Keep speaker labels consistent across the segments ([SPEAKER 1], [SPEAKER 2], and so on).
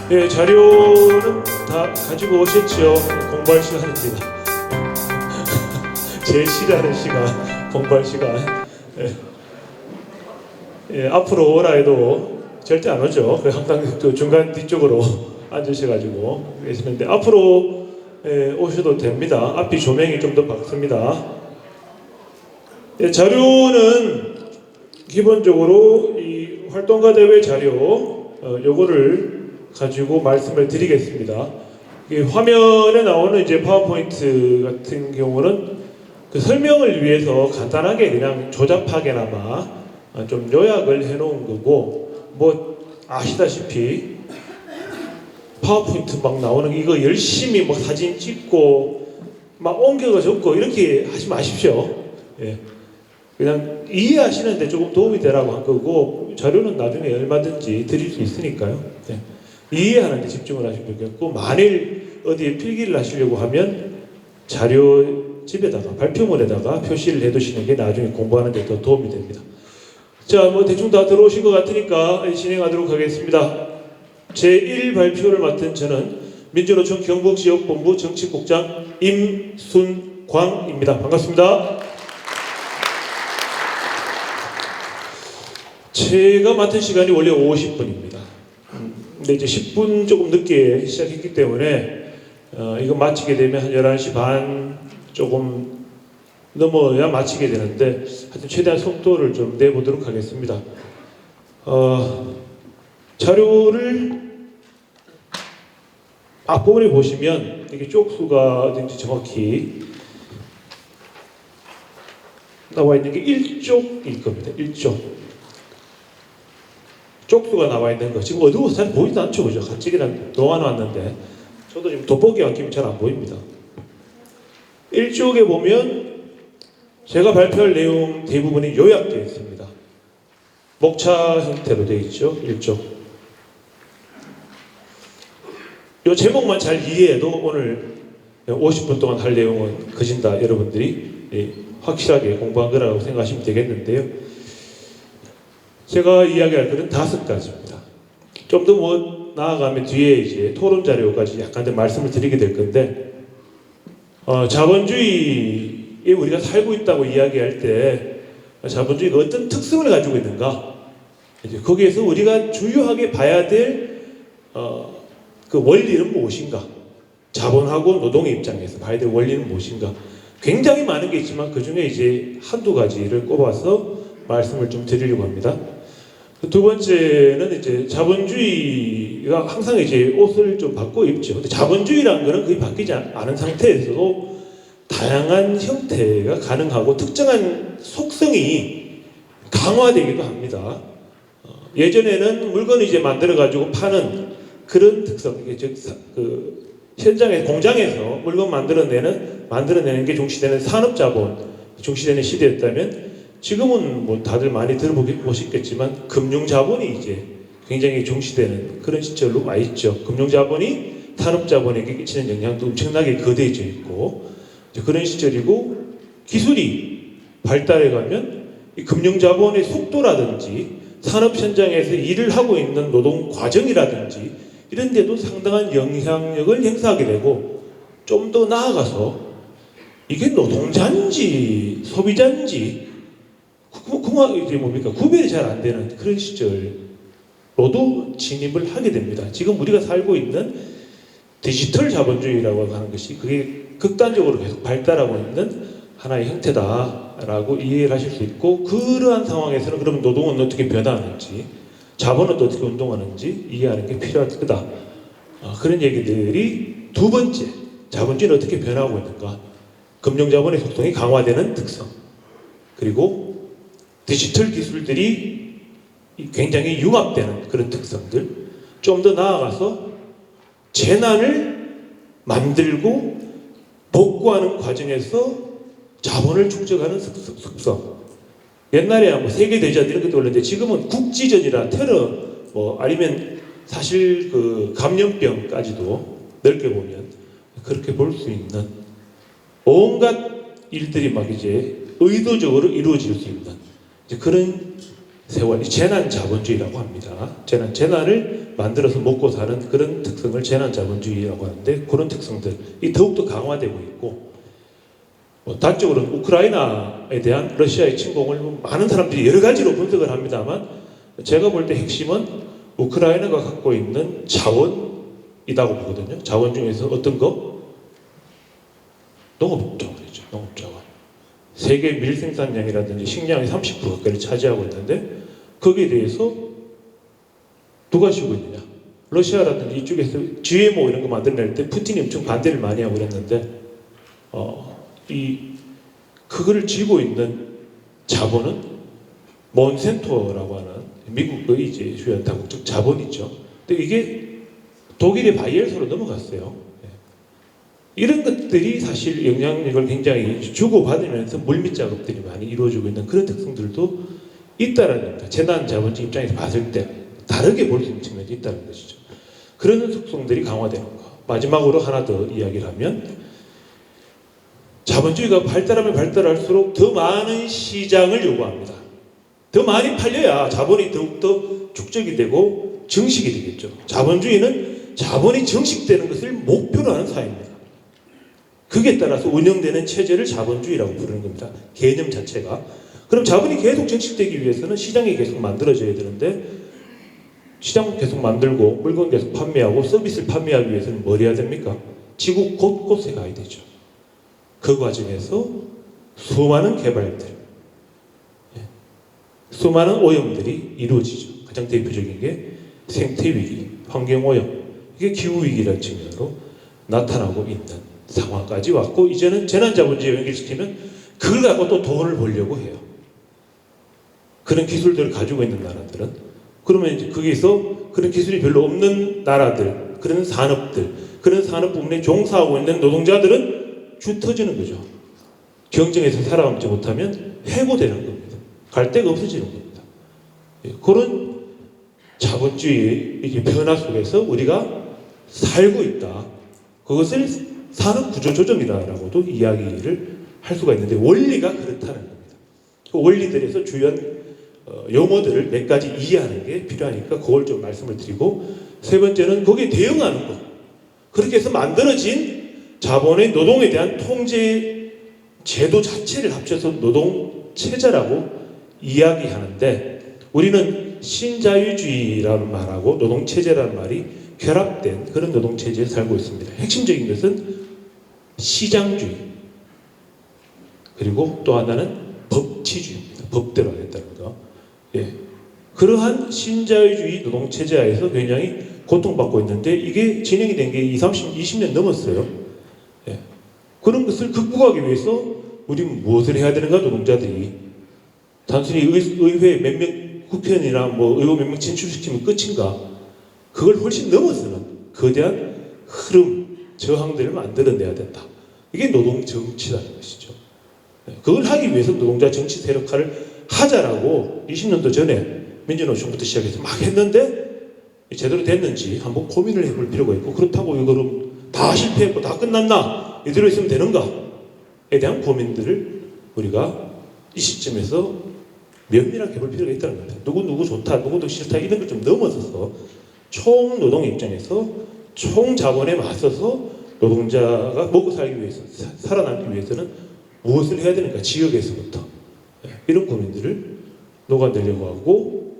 [SPEAKER 1] 예, 자료는 다 가지고 오셨죠? 공부할 시간입니다. 제일 싫어하는 시간, 공부할 시간. 예. 예, 앞으로 오라 해도 절대 안 오죠. 항상 그 중간 뒤쪽으로 앉으셔가지고 계시는데 앞으로 오셔도 됩니다. 앞이 조명이 좀 더 밝습니다. 예, 자료는 기본적으로 이 활동가 대회 자료 요거를 가지고 말씀을 드리겠습니다. 화면에 나오는 이제 파워포인트 같은 경우는 그 설명을 위해서 간단하게 그냥 조잡하게나마 좀 요약을 해놓은 거고, 뭐 아시다시피 파워포인트 막 나오는 이거 열심히 뭐 사진 찍고 막 옮겨가 적고 이렇게 하지 마십시오. 예. 그냥 이해하시는데 조금 도움이 되라고 한 거고, 자료는 나중에 얼마든지 드릴 수 있으니까요. 예. 이해하는 데 집중을 하시면 좋겠고, 만일 어디에 필기를 하시려고 하면 자료 집에다가 발표물에다가 표시를 해두시는 게 나중에 공부하는 데 더 도움이 됩니다. 자, 뭐 대충 다 들어오신 것 같으니까 진행하도록 하겠습니다. 제1 발표를 맡은 저는 민주노총 경북지역본부 정치국장 임순광입니다. 반갑습니다. 제가 맡은 시간이 원래 50분입니다. 근데 이제 10분 조금 늦게 시작했기 때문에 이거 마치게 되면 한 11시 반 조금 넘어야 마치게 되는데, 하여튼 최대한 속도를 좀 내보도록 하겠습니다. 자료를 앞부분에 보시면 이게 쪽수가 어딘지 정확히 나와 있는 게 1쪽일 겁니다. 1쪽. 쪽수가 나와 있는 거. 지금 어두워서 잘 보이지도 않죠, 그죠? 가뜩이나 놓아놨는데 저도 지금 돋보기 안 끼면 잘 안 보입니다. 1쪽에 보면 제가 발표할 내용 대부분이 요약되어 있습니다. 목차 형태로 되어 있죠, 1쪽. 이 제목만 잘 이해해도 오늘 50분 동안 할 내용은 거진다 여러분들이 확실하게 공부한 거라고 생각하시면 되겠는데요. 제가 이야기할 것은 5가지입니다. 좀 더 뭐 나아가면 뒤에 이제 토론 자료까지 약간 더 말씀을 드리게 될 건데, 자본주의에 우리가 살고 있다고 이야기할 때 자본주의가 어떤 특성을 가지고 있는가, 이제 거기에서 우리가 주요하게 봐야 될 그 원리는 무엇인가, 자본하고 노동의 입장에서 봐야 될 원리는 무엇인가. 굉장히 많은 게 있지만 그 중에 이제 한두 가지를 꼽아서 말씀을 좀 드리려고 합니다. 두 번째는 이제 자본주의가 항상 이제 옷을 좀 바꿔 입죠. 근데 자본주의라는 거는 거의 바뀌지 않은 상태에서도 다양한 형태가 가능하고 특정한 속성이 강화되기도 합니다. 예전에는 물건을 이제 만들어 가지고 파는 그런 특성, 이게 즉 그 현장에 공장에서 물건 만들어내는 게 중시되는 산업자본 중시되는 시대였다면, 지금은 뭐 다들 많이 들어보셨겠지만 금융자본이 이제 굉장히 중시되는 그런 시절로 와 있죠. 금융자본이 산업자본에게 끼치는 영향도 엄청나게 거대해져 있고 그런 시절이고, 기술이 발달해가면 이 금융자본의 속도라든지 산업 현장에서 일을 하고 있는 노동 과정이라든지 이런 데도 상당한 영향력을 행사하게 되고, 좀 더 나아가서 이게 노동자인지 소비자인지 이제 뭡니까 구별이 잘 안 되는 그런 시절로도 진입을 하게 됩니다. 지금 우리가 살고 있는 디지털 자본주의라고 하는 것이 그게 극단적으로 계속 발달하고 있는 하나의 형태다라고 이해를 하실 수 있고, 그러한 상황에서는 그러면 노동은 어떻게 변화하는지, 자본은 어떻게 운동하는지 이해하는 게 필요할 거다. 그런 얘기들이 두 번째, 자본주의는 어떻게 변화하고 있는가, 금융자본의 속성이 강화되는 특성, 그리고 디지털 기술들이 굉장히 융합되는 그런 특성들, 좀 더 나아가서 재난을 만들고 복구하는 과정에서 자본을 축적하는 습성. 옛날에 뭐 세계대전 이런 것도 올렸는데 지금은 국지전이라 테러 아니면 사실 그 감염병까지도 넓게 보면 그렇게 볼 수 있는 온갖 일들이 막 이제 의도적으로 이루어질 수 있는 이제 그런 세월, 재난 자본주의라고 합니다. 재난을 만들어서 먹고 사는 그런 특성을 재난 자본주의라고 하는데 그런 특성들이 더욱더 강화되고 있고 단적으로는 우크라이나에 대한 러시아의 침공을 많은 사람들이 여러 가지로 분석을 합니다만 제가 볼 때 핵심은 우크라이나가 갖고 있는 자원이라고 보거든요. 자원 중에서 어떤 거? 농업자원이죠. 농업자원. 세계 밀생산량이라든지 식량의 30% 가까이를 차지하고 있는데 거기에 대해서 누가 쉬고 있느냐? 러시아라든지 이쪽에서 GMO 이런 거 만들어낼 때 푸틴이 엄청 반대를 많이 하고 그랬는데 그거를 쥐고 있는 자본은 몬센토라고 하는 미국의 이제 주요 다국적 자본이죠. 근데 이게 독일의 바이엘소로 넘어갔어요. 이런 것들이 사실 영향력을 굉장히 주고받으면서 물밑 작업들이 많이 이루어지고 있는 그런 특성들도 있다라는 겁니다. 재난 자본주의 입장에서 봤을 때 다르게 볼 수 있는 측면이 있다는 것이죠. 그런 속성들이 강화되는 거. 마지막으로 하나 더 이야기를 하면 자본주의가 발달하면 발달할수록 더 많은 시장을 요구합니다. 더 많이 팔려야 자본이 더욱더 축적이 되고 정식이 되겠죠. 자본주의는 자본이 정식되는 것을 목표로 하는 사회입니다. 그에 따라서 운영되는 체제를 자본주의라고 부르는 겁니다. 개념 자체가. 그럼 자본이 계속 정식되기 위해서는 시장이 계속 만들어져야 되는데 시장 계속 만들고 물건 계속 판매하고 서비스를 판매하기 위해서는 뭘 해야 됩니까? 지구 곳곳에 가야 되죠. 그 과정에서 수많은 개발들, 수많은 오염들이 이루어지죠. 가장 대표적인 게 생태위기, 환경오염, 이게 기후위기라는 측면으로 나타나고 있는 상황까지 왔고 이제는 재난자본주의에 연결시키면 그걸 갖고 또 돈을 벌려고 해요. 그런 기술들을 가지고 있는 나라들은 그러면 이제 거기서 그런 기술이 별로 없는 나라들, 그런 산업들, 그런 산업 부분에 종사하고 있는 노동자들은 주 터지는 거죠. 경쟁에서 살아남지 못하면 해고되는 겁니다. 갈 데가 없어지는 겁니다. 그런 자본주의의 변화 속에서 우리가 살고 있다. 그것을 산업 구조 조정이라고도 이야기를 할 수가 있는데 원리가 그렇다는 겁니다. 그 원리들에서 주요한 용어들을 몇 가지 이해하는 게 필요하니까 그걸 좀 말씀을 드리고 세 번째는 거기에 대응하는 것. 그렇게 해서 만들어진 자본의 노동에 대한 통제 제도 자체를 합쳐서 노동체제라고 이야기하는데 우리는 신자유주의라는 말하고 노동체제라는 말이 결합된 그런 노동체제에 살고 있습니다. 핵심적인 것은 시장주의 그리고 또 하나는 법치주의입니다. 법대로 하겠다는 거. 그러한 신자유주의 노동체제 하에서 굉장히 고통받고 있는데 이게 진행이 된 게 20년 넘었어요. 그런 것을 극복하기 위해서 우리는 무엇을 해야 되는가 노동자들이 단순히 의회 몇 명 국회의원이나 뭐 의원 몇 명 진출시키면 끝인가 그걸 훨씬 넘어서는 거대한 흐름 저항들을 만들어내야 된다. 이게 노동정치라는 것이죠. 그걸 하기 위해서 노동자 정치 세력화를 하자라고 20년도 전에 민주노총부터 시작해서 막 했는데 제대로 됐는지 한번 고민을 해볼 필요가 있고 그렇다고 이거를 다 실패했고 다 끝났나? 이대로 있으면 되는가에 대한 고민들을 우리가 이 시점에서 면밀하게 해볼 필요가 있다는 겁니다. 누구 좋다, 누구 싫다 이런 걸 좀 넘어서서 총 노동 입장에서 총 자본에 맞서서 노동자가 먹고 살기 위해서 살아남기 위해서는 무엇을 해야 되는가 지역에서부터 이런 고민들을 녹아내려고 하고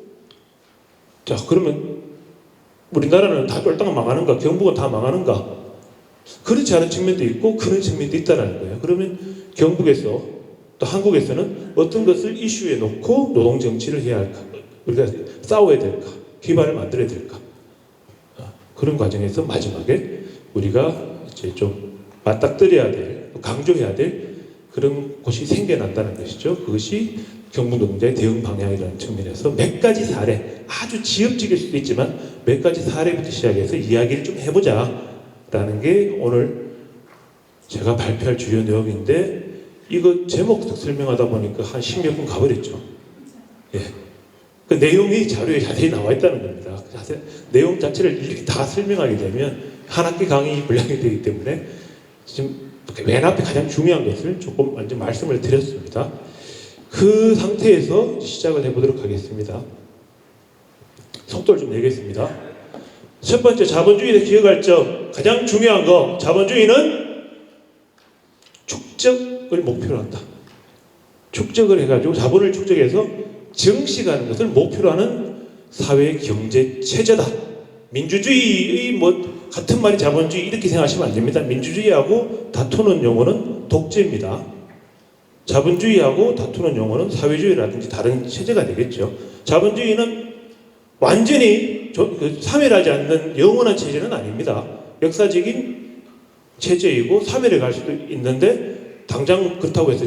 [SPEAKER 1] 자 그러면 우리나라는 다 쫄딱 망하는가 경북은 다 망하는가 그렇지 않은 측면도 있고 그런 측면도 있다는 거예요. 그러면 경북에서 또 한국에서는 어떤 것을 이슈에 놓고 노동정치를 해야 할까 우리가 싸워야 될까 기반을 만들어야 될까 그런 과정에서 마지막에 우리가 이제 좀 맞닥뜨려야 될 강조해야 될 그런 곳이 생겨난다는 것이죠. 그것이 경북노동자의 대응 방향이라는 측면에서 몇 가지 사례, 아주 지엽적일 수도 있지만 몇 가지 사례부터 시작해서 이야기를 좀 해보자라는 게 오늘 제가 발표할 주요 내용인데 이거 제목부터 설명하다 보니까 한 10몇 분 가버렸죠. 그 내용이 자료에 자세히 나와 있다는 겁니다. 내용 자체를 이렇게 다 설명하게 되면 한 학기 강의 분량이 되기 때문에 지금 맨 앞에 가장 중요한 것을 조금 먼저 말씀을 드렸습니다. 그 상태에서 시작을 해보도록 하겠습니다. 속도를 좀 내겠습니다. 첫 번째, 자본주의에서 기억할 점, 가장 중요한 거, 자본주의는 축적을 목표로 한다. 축적을 해가지고 자본을 축적해서 정식하는 것을 목표로 하는 사회 경제 체제다. 민주주의의 같은 말이 자본주의 이렇게 생각하시면 안 됩니다. 민주주의하고 다투는 용어는 독재입니다. 자본주의하고 다투는 용어는 사회주의라든지 다른 체제가 되겠죠. 자본주의는 완전히 사멸하지 않는 영원한 체제는 아닙니다. 역사적인 체제이고 사멸해 갈 수도 있는데 당장 그렇다고 해서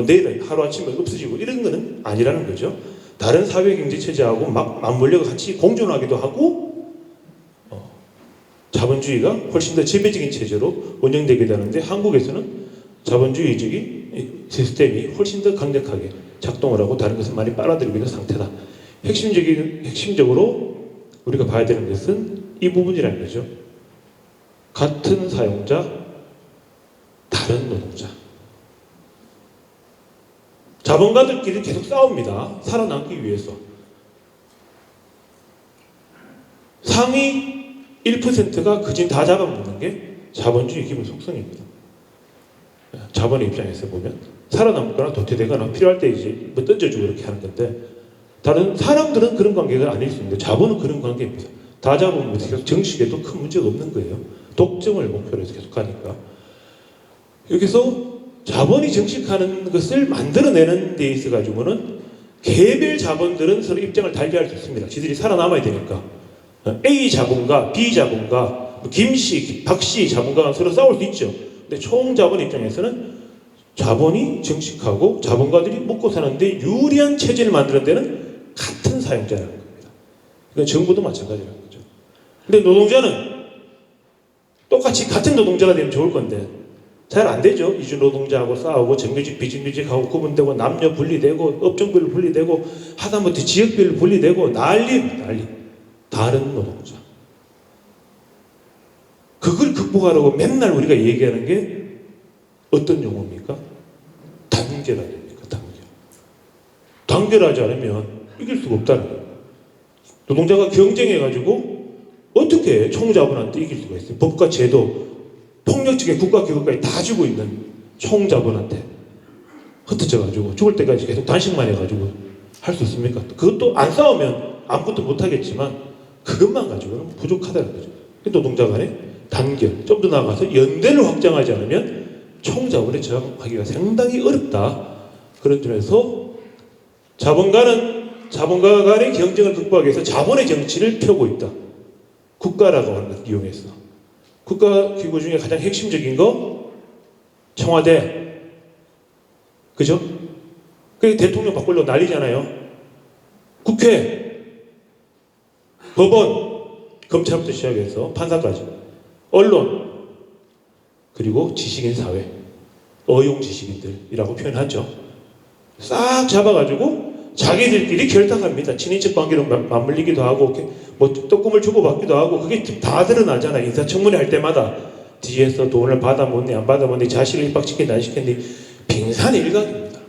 [SPEAKER 1] 내일 하루아침에 없어지고 이런 거는 아니라는 거죠. 다른 사회경제체제하고 막 맞물려 같이 공존하기도 하고 자본주의가 훨씬 더 지배적인 체제로 운영되게 되는데 한국에서는 자본주의적인 시스템이 훨씬 더 강력하게 작동을 하고 다른 것을 많이 빨아들이고 있는 상태다. 핵심적으로 우리가 봐야 되는 것은 이 부분이라는 거죠. 같은 사용자, 다른 노동자. 자본가들끼리 계속 싸웁니다. 살아남기 위해서. 상위 1%가 그진 다 잡아먹는 게 자본주의 기본 속성입니다. 자본의 입장에서 보면 살아남거나 도태되거나 필요할 때 이제 던져주고 이렇게 하는 건데 다른 사람들은 그런 관계가 아닐 수 있는데 자본은 그런 관계입니다. 다 잡으면 계속 정식에도 큰 문제가 없는 거예요. 독점을 목표로 해서 계속 가니까. 여기서 자본이 정식하는 것을 만들어내는 데 있어 가지고는 개별 자본들은 서로 입장을 달리할 수 있습니다. 지들이 살아남아야 되니까. A 자본가, B 자본가, 김씨, 박씨 자본가가 서로 싸울 수 있죠. 근데 총자본 입장에서는 자본이 정식하고 자본가들이 먹고 사는데 유리한 체제를 만드는 데는 같은 사용자라는 겁니다. 이건 정부도 마찬가지라는 거죠. 근데 노동자는 똑같이 같은 노동자가 되면 좋을 건데 잘 안 되죠. 이주 노동자하고 싸우고 정규직, 비정규직하고 구분되고 남녀 분리되고 업종별로 분리되고 하다못해 지역별로 분리되고 난리. 다른 노동자. 그걸 극복하라고 맨날 우리가 얘기하는 게 어떤 용어입니까? 단결 아닙니까? 단결. 단결하지 않으면 이길 수가 없다는 거예요. 노동자가 경쟁해가지고 어떻게 총자본한테 이길 수가 있어요? 법과 제도, 폭력적인 국가기구까지 다 주고 있는 총자본한테 흩어져가지고 죽을 때까지 계속 단식만 해가지고 할 수 있습니까? 그것도 안 싸우면 아무것도 못하겠지만 그것만 가지고는 부족하다는 거죠. 노동자 간의 단결, 좀 더 나아가서 연대를 확장하지 않으면 총자본에 저항하기가 상당히 어렵다. 그런 점에서 자본가 간의 경쟁을 극복하기 위해서 자본의 정치를 펴고 있다. 국가라고 하는 것을 이용해서. 국가기구 중에 가장 핵심적인 거 청와대. 그죠? 그 대통령 바꾸려고 난리잖아요. 국회, 법원, 검찰부터 시작해서 판사까지, 언론, 그리고 지식인 사회, 어용 지식인들이라고 표현하죠. 싹 잡아가지고 자기들끼리 결탁합니다. 친인척 관계로 맞물리기도 하고 떡국을 주고받기도 하고 그게 다 드러나잖아요. 인사청문회 할 때마다 뒤에서 돈을 받아먹니 안 받아먹니 자식을 입학시켰니 안 시켰니 빙산일각입니다.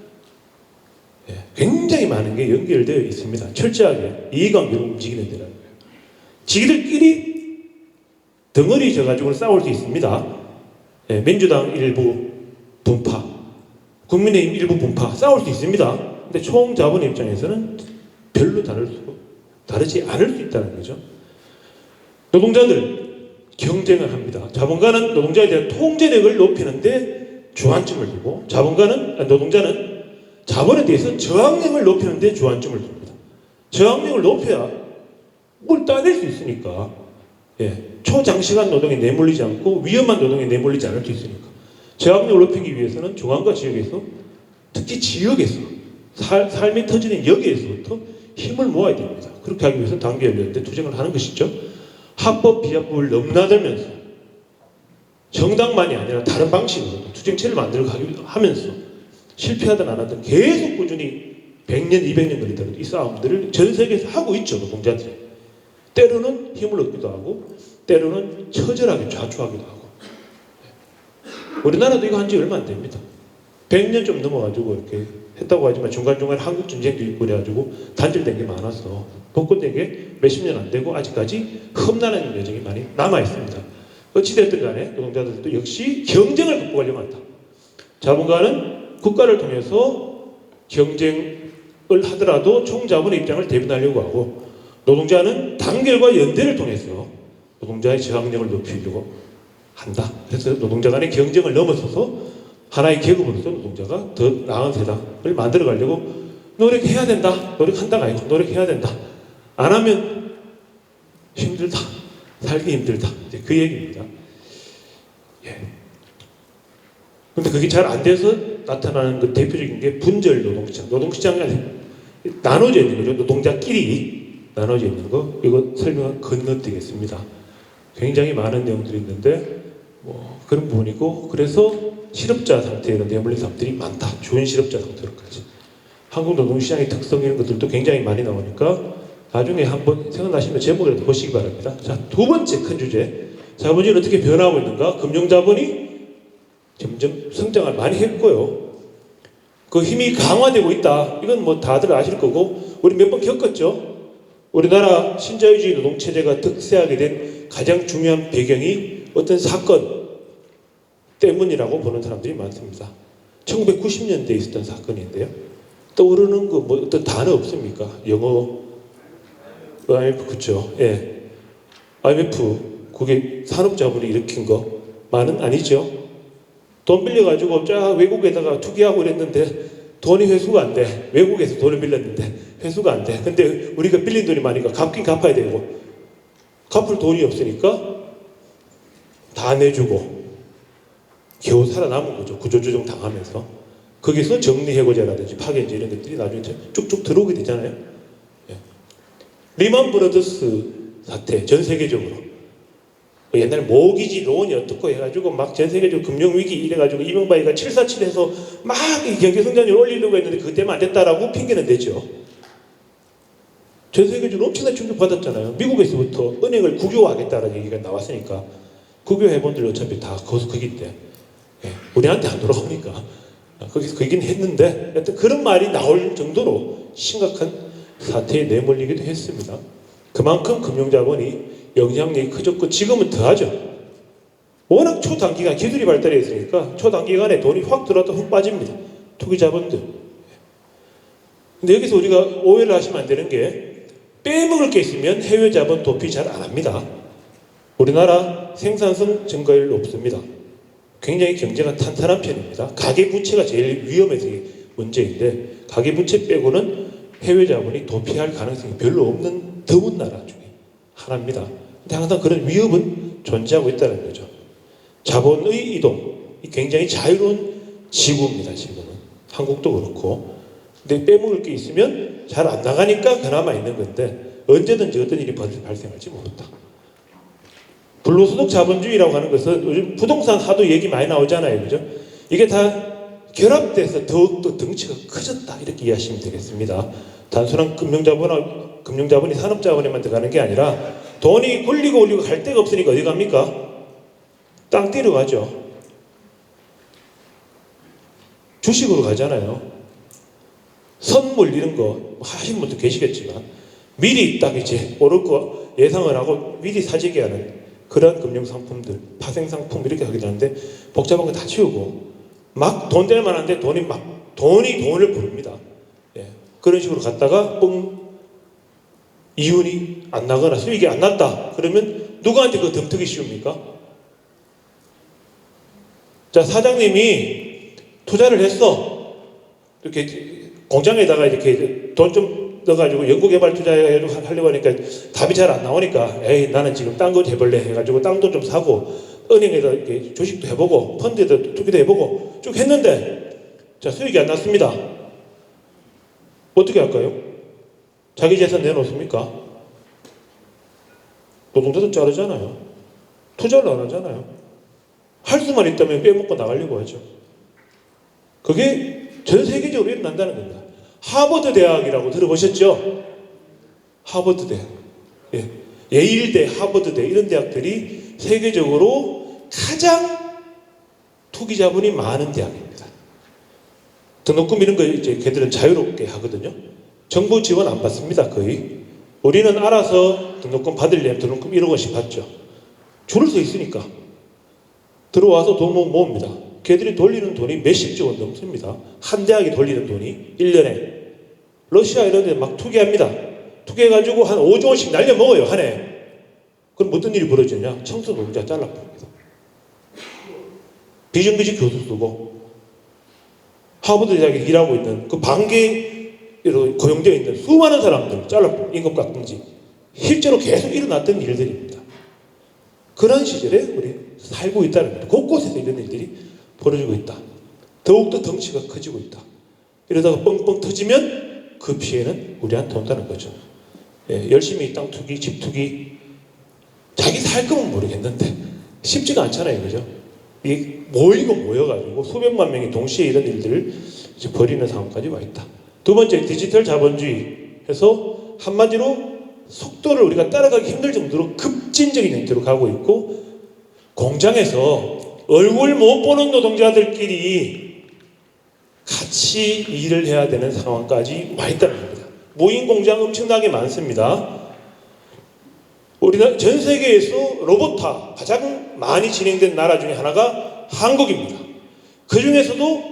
[SPEAKER 1] 굉장히 많은 게 연결되어 있습니다. 철저하게 이해관계로 움직이는 데라는 거예요. 지들끼리 덩어리 져가지고 싸울 수 있습니다. 민주당 일부 분파, 국민의힘 일부 분파 싸울 수 있습니다. 근데 총자본 입장에서는 별로 다르지 않을 수 있다는 거죠. 노동자들 경쟁을 합니다. 자본가는 노동자에 대한 통제력을 높이는데 주안점을 두고 노동자는 자본에 대해서 저항력을 높이는데 주안점을 둡니다. 저항력을 높여야 뭘 따낼 수 있으니까. 초장시간 노동에 내몰리지 않고 위험한 노동에 내몰리지 않을 수 있으니까. 저항력을 높이기 위해서는 중앙과 지역에서 특히 지역에서 삶이 터지는 여기에서부터 힘을 모아야 됩니다. 그렇게 하기 위해서 단계연대 투쟁을 하는 것이죠. 합법 비합법을 넘나들면서 정당만이 아니라 다른 방식으로 투쟁체를 만들어 하면서 실패하든 안 하든 계속 꾸준히 100년, 200년 걸리더라도 이 싸움들을 전 세계에서 하고 있죠. 노동자들이. 때로는 힘을 얻기도 하고 때로는 처절하게 좌초하기도 하고. 우리나라도 이거 한 지 얼마 안 됩니다. 100년 좀 넘어가지고 이렇게 했다고 하지만 중간중간 한국 전쟁도 있고 그래가지고 단절된 게 많았어. 복권된 게 몇십 년 안 되고 아직까지 험난한 여정이 많이 남아 있습니다. 어찌됐든 간에 노동자들도 역시 경쟁을 극복하려고 한다. 자본가는 국가를 통해서 경쟁을 하더라도 총자본의 입장을 대변하려고 하고, 노동자는 단결과 연대를 통해서 노동자의 저항력을 높이려고 한다. 그래서 노동자 간의 경쟁을 넘어서서 하나의 계급으로서 노동자가 더 나은 세상을 만들어가려고 노력해야 된다. 노력한다가 아니고 노력해야 된다. 안 하면 힘들다. 살기 힘들다. 이제 그 얘기입니다. 예. 근데 그게 잘 안 돼서 나타나는 그 대표적인 게 분절 노동시장. 노동시장이 나눠져 있는 거죠. 노동자끼리 나눠져 있는 거. 이거 설명은 건너뛰겠습니다. 굉장히 많은 내용들이 있는데 뭐 그런 부분이고, 그래서 실업자 상태에 내몰린 사람들이 많다. 좋은 실업자 상태로까지. 한국 노동시장의 특성 이런 것들도 굉장히 많이 나오니까 나중에 한번 생각나시면 제목이라도 보시기 바랍니다. 자, 두 번째 큰 주제. 자본주의는 어떻게 변화하고 있는가? 금융자본이 점점 성장을 많이 했고요. 그 힘이 강화되고 있다. 이건 뭐 다들 아실 거고, 우리 몇 번 겪었죠. 우리나라 신자유주의 노동체제가 득세하게 된 가장 중요한 배경이 어떤 사건 때문이라고 보는 사람들이 많습니다. 1990년대에 있었던 사건인데요. 떠오르는 거 뭐 어떤 단어 없습니까? 영어 IMF, 그렇죠. 예. IMF 그게 산업자본이 일으킨 것만은 아니죠. 돈 빌려가지고 쫙 외국에다가 투기하고 이랬는데 돈이 회수가 안 돼. 외국에서 돈을 빌렸는데 회수가 안 돼. 근데 우리가 빌린 돈이 많으니까 갚긴 갚아야 되고, 갚을 돈이 없으니까 다 내주고 겨우 살아남은 거죠. 구조조정 당하면서. 거기서 정리해고자라든지 파견제 이런 것들이 나중에 쭉쭉 들어오게 되잖아요. 예. 리만 브러더스 사태, 전 세계적으로. 옛날 모기지 론이 어떻고 해가지고 막 전 세계적으로 금융위기 이래가지고 이명박이가 747해서 막 경제성장률 올리려고 했는데 그것 때문에 안 됐다라고 핑계는 대죠. 전 세계적으로 엄청난 충격 받았잖아요. 미국에서부터 은행을 국유화하겠다는 얘기가 나왔으니까. 국유해본 들 어차피 다 거기인데. 예, 우리한테 안 돌아오니까 거기서 그긴 했는데, 하여튼 그런 말이 나올 정도로 심각한 사태에 내몰리기도 했습니다. 그만큼 금융자본이 영향력이 커졌고 지금은 더하죠. 워낙 초단기간 기술이 발달해 있으니까 초단기간에 돈이 확 들어왔다 훅 빠집니다. 투기자본들. 근데 여기서 우리가 오해를 하시면 안 되는 게, 빼먹을 게 있으면 해외 자본 도피 잘 안 합니다. 우리나라 생산성 증가율 높습니다. 굉장히 경제가 탄탄한 편입니다. 가계부채가 제일 위험해서 문제인데, 가계부채 빼고는 해외 자본이 도피할 가능성이 별로 없는 드문 나라 중에 하나입니다. 근데 항상 그런 위협은 존재하고 있다는 거죠. 자본의 이동이 굉장히 자유로운 지구입니다. 지금은 한국도 그렇고. 근데 빼먹을 게 있으면 잘 안 나가니까 그나마 있는 건데, 언제든지 어떤 일이 발생할지 모른다. 불로소득 자본주의라고 하는 것은 요즘 부동산 하도 얘기 많이 나오잖아요. 그죠? 이게 다 결합돼서 더욱더 덩치가 커졌다. 이렇게 이해하시면 되겠습니다. 단순한 금융자본이 산업자본에만 들어가는 게 아니라, 돈이 굴리고 올리고 갈 데가 없으니까 어디 갑니까? 땅 떼러 가죠. 주식으로 가잖아요. 선물 이런 거 하시는 분도 계시겠지만, 미리 딱 이제 오를 거 예상을 하고 미리 사재기 하는 그런 금융상품들, 파생상품 이렇게 하게 되는데, 복잡한 거 다 치우고 막 돈 될 만한데 돈이 돈을 부릅니다. 예. 그런 식으로 갔다가 이윤이 안 나거나 수익이 안 났다. 그러면 누구한테 그 덤터기 씌웁니까? 자, 사장님이 투자를 했어. 이렇게 공장에다가 이렇게 돈 좀 넣어가지고 연구개발 투자하려고 하니까 답이 잘 안 나오니까, 에이, 나는 지금 딴 거 해볼래 해가지고 땅도 좀 사고 은행에다 이렇게 주식도 해보고 펀드에다 투기도 해보고 쭉 했는데, 자, 수익이 안 났습니다. 어떻게 할까요? 자기 재산 내놓습니까? 노동자도 자르잖아요. 투자를 안 하잖아요. 할 수만 있다면 빼먹고 나가려고 하죠. 그게 전 세계적으로 일어난다는 겁니다. 하버드 대학이라고 들어보셨죠? 하버드 대학. 예. 예일대, 하버드대 이런 대학들이 세계적으로 가장 투기 자본이 많은 대학입니다. 등록금 이런 거 이제 걔들은 자유롭게 하거든요. 정부 지원 안 받습니다, 거의. 우리는 알아서 등록금 받으려면 등록금 1억 원씩 받죠. 줄을 서 있으니까. 들어와서 돈 모읍니다. 걔들이 돌리는 돈이 몇십조 원 넘습니다. 한 대학이 돌리는 돈이 1년에. 러시아 이런 데 막 투기합니다. 투기해가지고 한 5조 원씩 날려먹어요, 한 해. 그럼 어떤 일이 벌어지냐? 청소 노동자 잘라버립니다. 비정규직 교수 쓰고 하버드 대학에 일하고 있는 그 반개로 고용되어 있는 수많은 사람들 잘라버립니다. 임금 깎든지. 실제로 계속 일어났던 일들입니다. 그런 시절에 우리 살고 있다는 겁니다. 곳곳에서 이런 일들이 벌어지고 있다. 더욱더 덩치가 커지고 있다. 이러다가 뻥뻥 터지면 그 피해는 우리한테 온다는 거죠. 예, 열심히 땅 투기, 집 투기, 자기 살 거면 모르겠는데 쉽지가 않잖아요, 그죠? 이 모여가지고 수백만 명이 동시에 이런 일들을 이제 벌이는 상황까지 와 있다. 두 번째, 디지털 자본주의에서 한마디로 속도를 우리가 따라가기 힘들 정도로 급진적인 형태로 가고 있고, 공장에서 얼굴 못 보는 노동자들끼리 같이 일을 해야 되는 상황까지 와 있다는 겁니다. 무인 공장 엄청나게 많습니다. 우리나라 전 세계에서 로봇화 가장 많이 진행된 나라 중에 하나가 한국입니다. 그 중에서도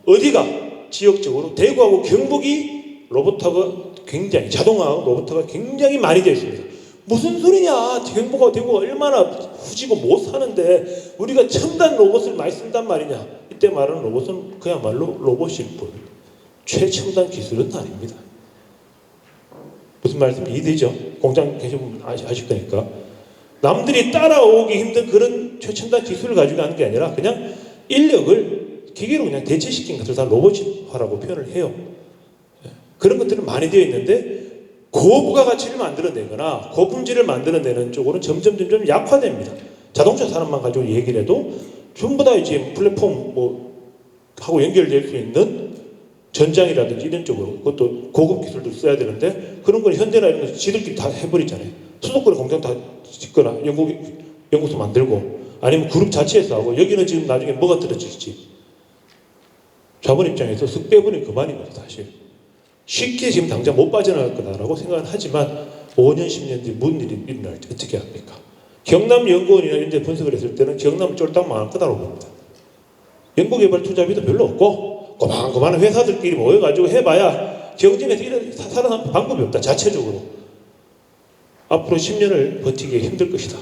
[SPEAKER 1] 어디가 지역적으로 대구하고 경북이 로봇화가 굉장히 자동화 로봇화가 굉장히 많이 되어 있습니다. 무슨 소리냐? 경북하고 대구가 얼마나 후지고 못 사는데 우리가 첨단 로봇을 많이 쓴단 말이냐? 이때 말하는 로봇은 그야말로 로봇일 뿐 최첨단 기술은 아닙니다. 무슨 말씀 이해되죠? 공장 계셔보면 아실 거니까. 남들이 따라오기 힘든 그런 최첨단 기술을 가지고 하는 게 아니라 그냥 인력을 기계로 그냥 대체시킨 것을 다 로봇화라고 표현을 해요. 그런 것들은 많이 되어 있는데 고부가가치를 만들어내거나 고품질을 만들어내는 쪽으로는 점점 약화됩니다. 자동차 산업만 가지고 얘기를 해도 전부 다 이제 플랫폼 하고 연결될 수 있는 전장이라든지 이런 쪽으로 그것도 고급 기술도 써야 되는데 그런 건 현대나 이런 거 지들끼리 다 해버리잖아요. 수도권에 공장 다 짓거나 연구소 만들고 아니면 그룹 자체에서 하고 여기는 지금 나중에 뭐가 떨어질지 자본 입장에서 쓱 빼버리면 그만인 거죠 사실. 쉽게 지금 당장 못 빠져나갈 거다라고 생각은 하지만 5년 10년 뒤에 무슨 일이 일어날지 어떻게 합니까? 경남연구원이나 이런 데 분석을 했을 때는 경남 쫄딱 망할 거다라고 봅니다. 연구개발 투자비도 별로 없고 고만고만한 회사들끼리 모여가지고 해봐야 경쟁에서 살아남는 방법이 없다. 자체적으로. 앞으로 10년을 버티기 힘들 것이다.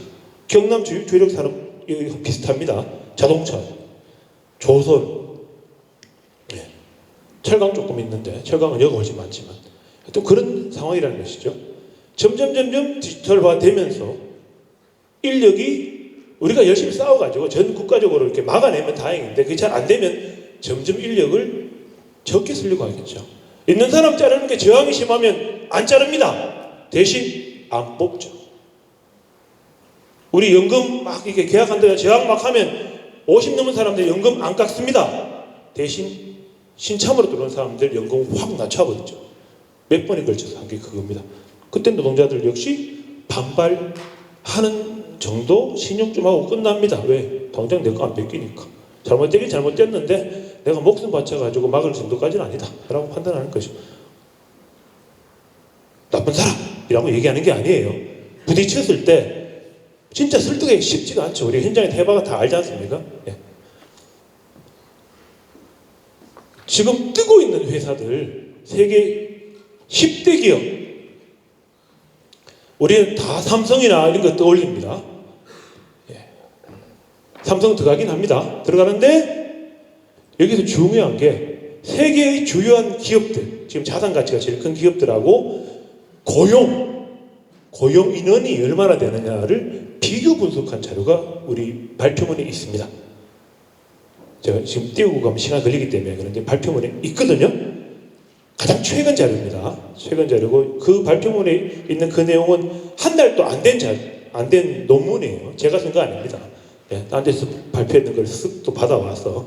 [SPEAKER 1] 경남 주력 산업 비슷합니다. 자동차, 조선, 네. 철강 조금 있는데 철강은 여가 훨씬 많지만 또 그런 상황이라는 것이죠. 점점 디지털화 되면서 인력이 우리가 열심히 싸워가지고 전 국가적으로 이렇게 막아내면 다행인데 그게 잘 안 되면 점점 인력을 적게 쓰려고 하겠죠. 있는 사람 자르는 게 저항이 심하면 안 자릅니다. 대신 안 뽑죠. 우리 연금 막 이렇게 계약한다고 저항 막 하면 50 넘은 사람들 연금 안 깎습니다. 대신 신참으로 들어온 사람들 연금 확 낮춰버리죠. 몇 번에 걸쳐서 한 게 그겁니다. 그때 노동자들 역시 반발하는 정도 신용 좀 하고 끝납니다. 왜? 당장 내 거 안 뺏기니까. 잘못되긴 잘못됐는데 내가 목숨 바쳐가지고 막을 정도까지는 아니다 라고 판단하는 것이죠. 나쁜 사람이라고 얘기하는 게 아니에요. 부딪혔을 때 진짜 설득하기 쉽지가 않죠. 우리 현장에 해봐가 다 알지 않습니까? 예. 지금 뜨고 있는 회사들 세계 10대 기업 우리는 다 삼성이나 이런 거 떠올립니다. 삼성 들어가긴 합니다. 들어가는데 여기서 중요한 게 세계의 주요한 기업들 지금 자산 가치가 제일 큰 기업들하고 고용 인원이 얼마나 되느냐를 비교 분석한 자료가 우리 발표문에 있습니다. 제가 지금 띄우고 가면 시간 걸리기 때문에 그런데 발표문에 있거든요. 가장 최근 자료입니다. 최근 자료고 그 발표문에 있는 그 내용은 한 달도 안 된 논문이에요. 제가 쓴 거 아닙니다. 예, 딴 데서 발표했는 걸 쓱 또 받아와서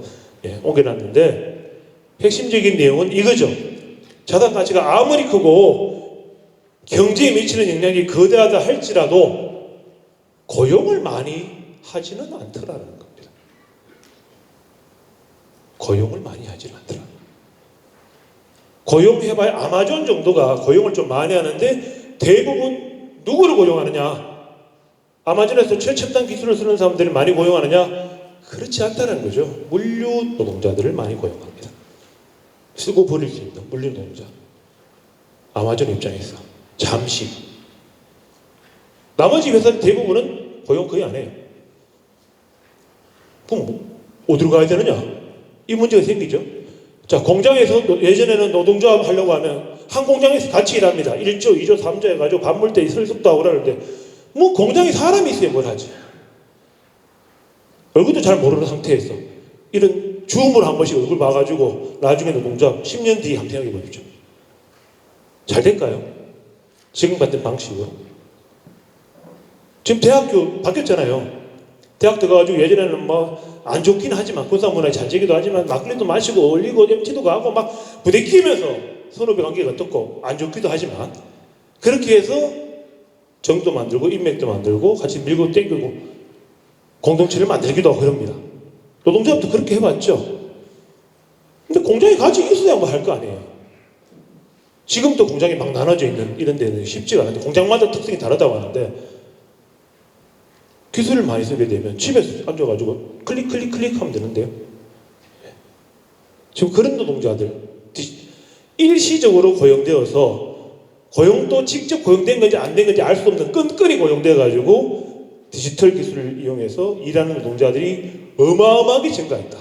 [SPEAKER 1] 옮겨놨는데 핵심적인 내용은 이거죠. 자산 가치가 아무리 크고 경제에 미치는 영향이 거대하다 할지라도 고용을 많이 하지는 않더라는 겁니다. 고용을 많이 하지는 않더라. 고용해봐야 아마존 정도가 고용을 좀 많이 하는데 대부분 누구를 고용하느냐? 아마존에서 최첨단 기술을 쓰는 사람들을 많이 고용하느냐? 그렇지 않다는 거죠. 물류 노동자들을 많이 고용합니다. 쓰고 버릴 수 있는 물류 노동자. 아마존 입장에서 잠시. 나머지 회사 대부분은 고용 거의 안 해요. 그럼 어디로 가야 되느냐? 이 문제가 생기죠. 자, 공장에서 예전에는 노동조합 하려고 하면 한 공장에서 같이 일합니다. 1조, 2조, 3조 해가지고 반물대 설득도 하고 그러는데 뭐 공장에 사람이 있어야 뭘 하지? 얼굴도 잘 모르는 상태에서 이런 줌으로 한 번씩 얼굴 봐가지고 나중에 노동조합 10년 뒤에 한번 생각해 보십시오. 잘 될까요? 지금 같은 방식으로. 지금 대학교 바뀌었잖아요. 대학 들어가가지고 예전에는 뭐 안 좋긴 하지만 군사문화에 잔재기도 하지만 막걸리도 마시고 어울리고 MT도 가고 막 부대끼면서 선후배 관계가 어떻고 안 좋기도 하지만 그렇게 해서 정도 만들고 인맥도 만들고 같이 밀고 땡기고 공동체를 만들기도 하고 그럽니다. 노동조합도 그렇게 해봤죠. 근데 공장에 같이 있어야 뭐 할 거 아니에요. 지금도 공장이 막 나눠져 있는 이런 데는 쉽지가 않은데 공장마다 특성이 다르다고 하는데 기술을 많이 쓰게 되면 집에서 앉아가지고 클릭 하면 되는데요. 지금 그런 노동자들 일시적으로 고용되어서 고용도 직접 고용된 건지 안 된 건지 알 수 없는 끈끈이 고용돼가지고 디지털 기술을 이용해서 일하는 노동자들이 어마어마하게 증가했다.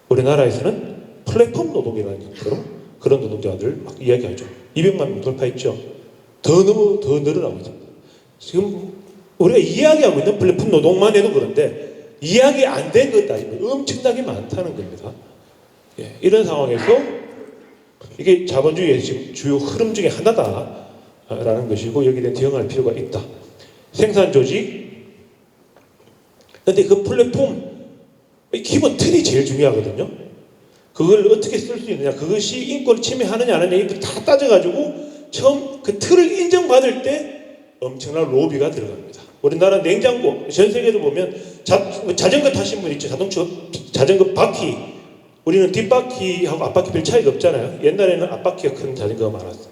[SPEAKER 1] 우리나라에서는 플랫폼 노동이라는 것처럼 그런 노동자들 막 이야기하죠. 200만 명 돌파했죠. 더 늘어나고 있습니다. 지금 우리가 이야기하고 있는 플랫폼 노동만 해도 그런데 이야기 안 된 것 따지면 엄청나게 많다는 겁니다. 예, 이런 상황에서 이게 자본주의의 지금 주요 흐름 중에 하나다라는 것이고 여기에 대해 대응할 필요가 있다. 생산 조직. 그런데 그 플랫폼 기본 틀이 제일 중요하거든요. 그걸 어떻게 쓸 수 있느냐, 그것이 인권을 침해하느냐 안 하느냐 이거 다 따져가지고 처음 그 틀을 인정받을 때 엄청난 로비가 들어갑니다. 우리나라 냉장고, 전 세계로 보면 자전거 타신 분 있죠. 자전거 바퀴. 우리는 뒷바퀴하고 앞바퀴 별 차이가 없잖아요. 옛날에는 앞바퀴가 큰 자전거가 많았어요.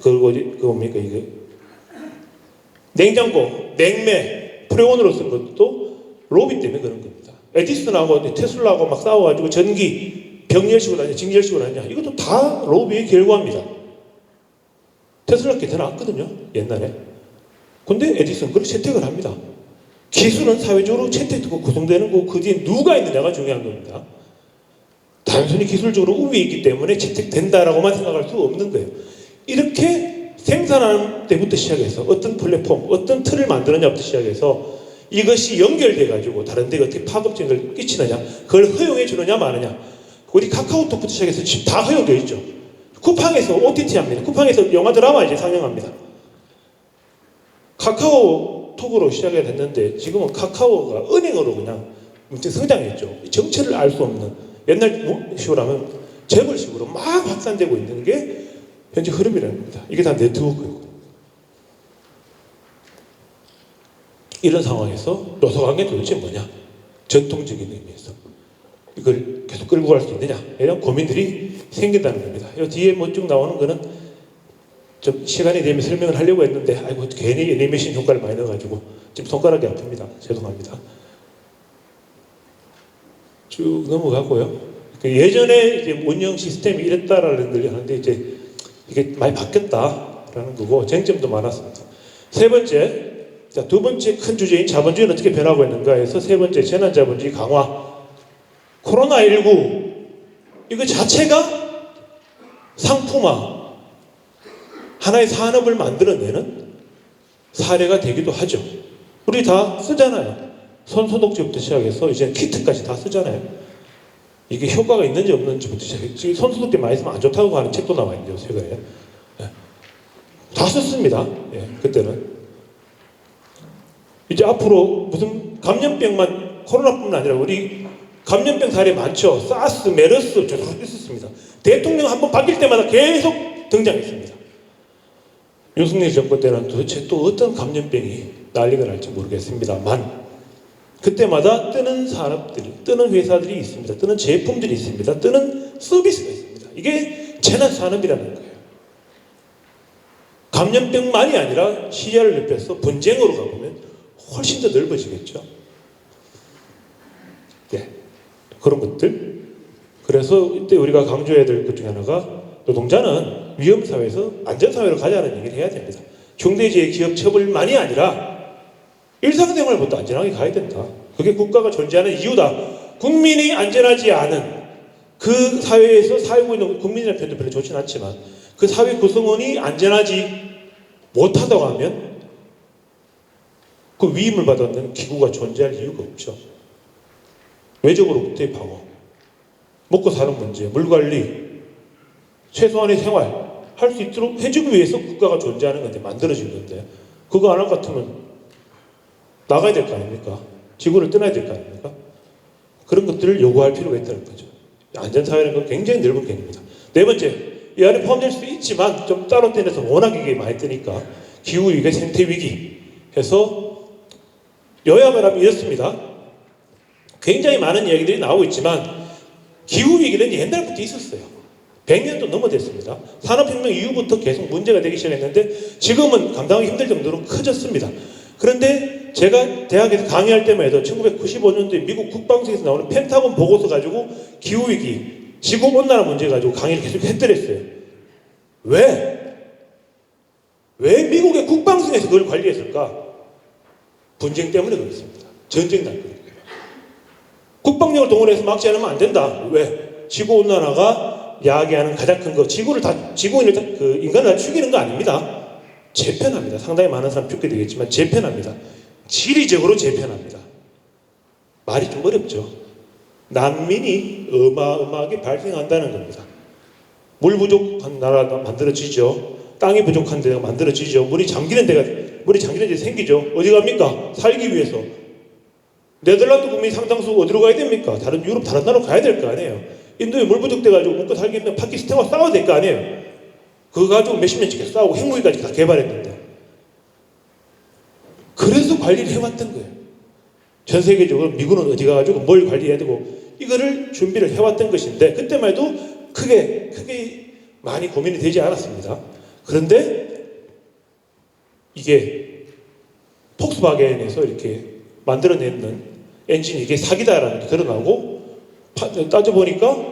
[SPEAKER 1] 그거 뭡니까 이게? 냉장고, 냉매, 프레온으로 쓴 것도 로비 때문에 그런 겁니다. 에디슨하고 테슬라하고 막 싸워가지고 전기, 병렬식으로 다니냐, 직렬식으로 다니냐 이것도 다 로비의 결과입니다. 테슬라 게 더 낫거든요. 옛날에. 근데 에디슨 그걸 채택을 합니다. 기술은 사회적으로 채택되고 구성되는 거고 그 뒤에 누가 있느냐가 중요한 겁니다. 단순히 기술적으로 우위에 있기 때문에 채택된다라고만 생각할 수 없는 거예요. 이렇게 생산하는 때부터 시작해서 어떤 플랫폼, 어떤 틀을 만드느냐부터 시작해서 이것이 연결돼가지고 다른 데 어떻게 파급력을 끼치느냐, 그걸 허용해 주느냐 마느냐. 우리 카카오톡부터 시작해서 지금 다 허용되어 있죠. 쿠팡에서 OTT 합니다. 쿠팡에서 영화 드라마 이제 상영합니다. 카카오톡으로 시작이 됐는데 지금은 카카오가 은행으로 그냥 성장했죠. 정체를 알 수 없는 옛날 식으로 하면 재벌식으로 막 확산되고 있는 게 현재 흐름이라는 겁니다. 이게 다 네트워크이고. 이런 상황에서 노사관계는 도대체 뭐냐? 전통적인 의미에서 이걸 계속 끌고 갈 수 있느냐? 이런 고민들이 생긴다는 겁니다. 이 뒤에 뭐 쭉 나오는 거는 좀 시간이 되면 설명을 하려고 했는데 아이고 괜히 애니메이션 효과를 많이 넣어가지고 지금 손가락이 아픕니다. 죄송합니다. 쭉 넘어가고요. 예전에 이제 운영 시스템이 이랬다라는 걸 하는데 이제 이게 많이 바뀌었다라는 거고 쟁점도 많았습니다. 세 번째, 자, 두 번째 큰 주제인 자본주의는 어떻게 변하고 있는가 해서 세 번째 재난자본주의 강화. 코로나19 이거 자체가 상품화, 하나의 산업을 만들어내는 사례가 되기도 하죠. 우리 다 쓰잖아요. 손소독제부터 시작해서 이제 키트까지 다 쓰잖아요. 이게 효과가 있는지 없는지부터 시작해서 손소독제 많이 쓰면 안 좋다고 하는 책도 나와 있는데요. 최근에. 예. 다 썼습니다. 예, 그때는. 이제 앞으로 무슨 감염병만 코로나뿐만 아니라 우리 감염병 사례 많죠. 사스, 메르스 저도 있었습니다. 대통령 한번 바뀔 때마다 계속 등장했습니다. 윤석열 정권 때는 도대체 또 어떤 감염병이 난리가 날지 모르겠습니다만 그때마다 뜨는 산업들이, 뜨는 회사들이 있습니다. 뜨는 제품들이 있습니다. 뜨는 서비스가 있습니다. 이게 재난 산업이라는 거예요. 감염병만이 아니라 시야를 넓혀서 분쟁으로 가보면 훨씬 더 넓어지겠죠. 네, 그런 것들. 그래서 이때 우리가 강조해야 될 것 중에 하나가 노동자는 위험사회에서 안전사회로 가자는 얘기를 해야 됩니다. 중대재해 기업 처벌만이 아니라 일상생활부터 안전하게 가야 된다. 그게 국가가 존재하는 이유다. 국민이 안전하지 않은 그 사회에서 살고 있는 국민이라는 표현도 별로 좋지는 않지만 그 사회 구성원이 안전하지 못하다고 하면 그 위임을 받았는 기구가 존재할 이유가 없죠. 외적으로부터의 방어, 먹고 사는 문제, 물관리, 최소한의 생활 할 수 있도록 해주기 위해서 국가가 존재하는 건데, 만들어진 건데, 그거 안 할 것 같으면 나가야 될 거 아닙니까? 지구를 떠나야 될 거 아닙니까? 그런 것들을 요구할 필요가 있다는 거죠. 안전사회라는 건 굉장히 넓은 개념입니다. 네 번째, 이 안에 포함될 수 있지만 좀 따로 떼내서 워낙 이게 많이 뜨니까 기후위기, 생태위기 해서 여야 말하면 이렇습니다. 굉장히 많은 이야기들이 나오고 있지만 기후위기는 옛날부터 있었어요. 100년도 넘어됐습니다. 산업혁명 이후부터 계속 문제가 되기 시작했는데 지금은 감당하기 힘들 정도로 커졌습니다. 그런데 제가 대학에서 강의할 때만 해도 1995년도에 미국 국방부에서 나오는 펜타곤 보고서 가지고 기후위기, 지구온난화 문제 가지고 강의를 계속 했더랬어요. 왜 미국의 국방성에서 그걸 관리했을까? 분쟁 때문에 그렇습니다. 전쟁 날 거예요. 국방력을 동원해서 막지 않으면 안 된다. 왜? 지구온난화가 야기하는 가장 큰 거, 지구인을 인간을 다 죽이는 거 아닙니다. 재편합니다. 상당히 많은 사람 죽게 되겠지만 재편합니다. 지리적으로 재편합니다. 말이 좀 어렵죠. 난민이 어마어마하게 발생한다는 겁니다. 물 부족한 나라가 만들어지죠. 땅이 부족한 데가 만들어지죠. 물이 잠기는 데 생기죠. 어디 갑니까? 살기 위해서. 네덜란드 국민이 상당수 어디로 가야 됩니까? 다른 유럽 다른 나라로 가야 될 거 아니에요. 인도에 물 부족돼가지고 먹고 살기 힘든 파키스탄과 싸워야 될 거 아니에요. 그거 가지고 몇십 년씩 싸우고 핵무기까지 다 개발했는데. 그래서 관리를 해왔던 거예요. 전 세계적으로 미군은 어디 가가지고 뭘 관리해야 되고 이거를 준비를 해왔던 것인데 그때만 해도 크게 많이 고민이 되지 않았습니다. 그런데 이게 폭스바겐에서 이렇게 만들어내는 엔진이 이게 사기다라는 게 드러나고 따져보니까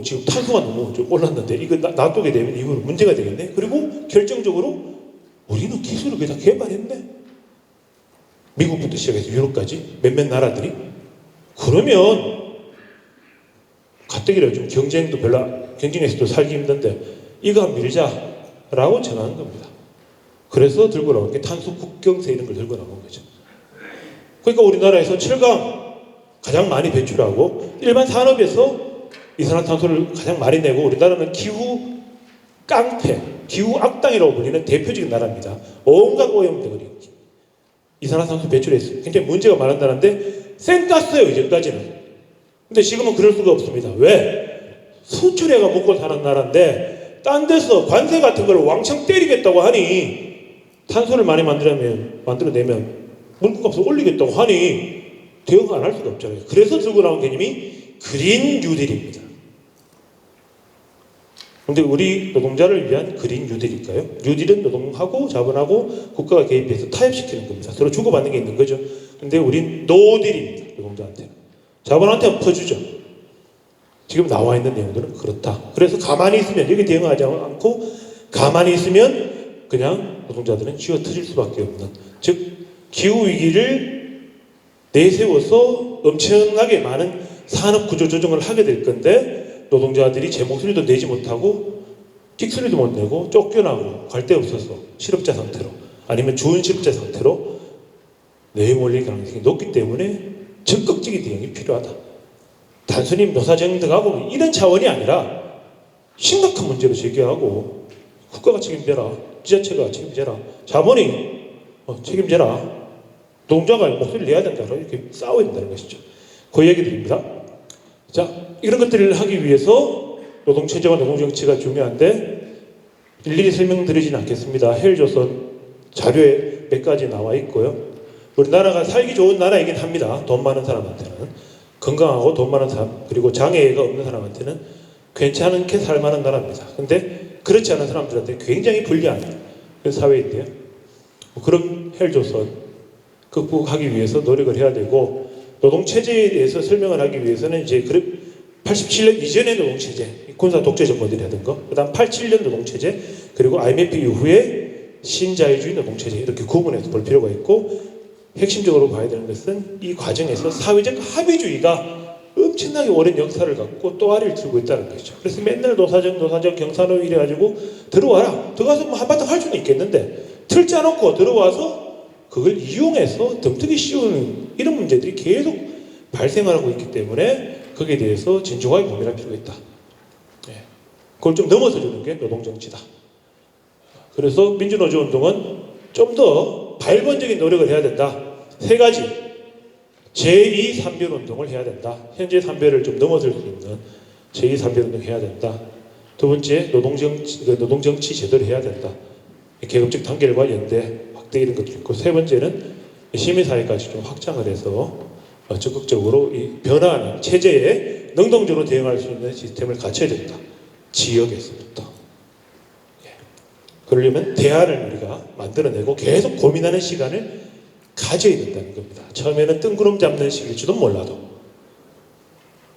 [SPEAKER 1] 지금 탄소가 너무 좀 올랐는데 이거 놔두게 되면 이거는 문제가 되겠네. 그리고 결정적으로 우리는 기술을 거의 다 개발했네. 미국부터 시작해서 유럽까지 몇몇 나라들이. 그러면 가뜩이나 좀 경쟁에서도 살기 힘든데 이거 한번 밀자라고 전화한 겁니다. 그래서 들고 나온 게 탄소 국경세 이런 걸 들고 나온 거죠. 그러니까 우리나라에서 철강 가장 많이 배출하고 일반 산업에서 이산화탄소를 가장 많이 내고 우리나라는 기후 깡패, 기후 악당이라고 불리는 대표적인 나라입니다. 온갖 오염들이 이산화탄소 배출해서 굉장히 문제가 많은 나라인데 쌩깠어요 이제까지는. 근데 지금은 그럴 수가 없습니다. 왜? 수출해가 먹고 사는 나라인데 딴 데서 관세 같은 걸 왕창 때리겠다고 하니 탄소를 많이 만들어내면 물가값을 올리겠다고 하니 대응 안 할 수가 없잖아요. 그래서 들고 나온 개념이 그린 뉴딜입니다. 그런데 우리 노동자를 위한 그린 뉴딜일까요? 뉴딜은 노동하고 자본하고 국가가 개입해서 타협시키는 겁니다. 서로 주고받는 게 있는 거죠. 그런데 우린 노딜입니다. 노동자한테. 자본한테 퍼주죠. 지금 나와 있는 내용들은 그렇다. 그래서 가만히 있으면 여기 대응하지 않고 가만히 있으면 그냥 노동자들은 쥐어 터질 수밖에 없는, 즉 기후위기를 내세워서 엄청나게 많은 산업구조 조정을 하게 될 건데 노동자들이 제 목소리도 내지 못하고 찍소리도 못 내고 쫓겨나고 갈 데 없어서 실업자 상태로 아니면 좋은 실업자 상태로 내몰릴 가능성이 높기 때문에 적극적인 대응이 필요하다. 단순히 노사정 등하고 이런 차원이 아니라 심각한 문제로 제기하고 국가가 책임져라, 지자체가 책임져라, 자본이 책임져라, 노동자가 목소리를 내야 된다고 이렇게 싸워야 된다는 것이죠. 그 얘기 드립니다. 자, 이런 것들을 하기 위해서 노동체제와 노동정치가 중요한데 일일이 설명드리진 않겠습니다. 헬조선 자료에 몇 가지 나와 있고요. 우리나라가 살기 좋은 나라이긴 합니다. 돈 많은 사람한테는. 건강하고 돈 많은 사람, 그리고 장애가 없는 사람한테는 괜찮게 살만한 나라입니다. 근데 그렇지 않은 사람들한테 굉장히 불리한 사회인데요. 그런 헬조선 극복하기 위해서 노력을 해야 되고, 노동체제에 대해서 설명을 하기 위해서는 이제 87년 이전의 노동체제, 군사 독재 정권들이 하던 거, 그 다음 87년 노동체제, 그리고 IMF 이후에 신자유주의 노동체제, 이렇게 구분해서 볼 필요가 있고, 핵심적으로 봐야 되는 것은 이 과정에서 사회적 합의주의가 엄청나게 오랜 역사를 갖고 또아리를 들고 있다는 것이죠. 그래서 맨날 노사정, 경사노 이래가지고 들어와라. 들어가서 뭐 한바탕 할 수는 있겠는데, 틀 짜놓고 들어와서 그걸 이용해서 덤뜨기 씌우는 이런 문제들이 계속 발생하고 있기 때문에 거기에 대해서 진중하게 고민할 필요가 있다. 그걸 좀 넘어서 주는 게 노동정치다. 그래서 민주노조 운동은 좀 더 발본적인 노력을 해야 된다. 세 가지. 제2, 3변 운동을 해야 된다. 현재 3변을 좀 넘어설 수 있는 제2, 3변 운동 해야 된다. 두 번째, 노동정치 제대로 해야 된다. 계급적 단결과 연대, 확대 이런 것도 있고, 세 번째는 시민사회까지 좀 확장을 해서 적극적으로 이 변화하는 체제에 능동적으로 대응할 수 있는 시스템을 갖춰야 된다. 지역에서부터. 그러려면 대안을 우리가 만들어내고 계속 고민하는 시간을 가져야 된다는 겁니다. 처음에는 뜬구름 잡는 식일지도 몰라도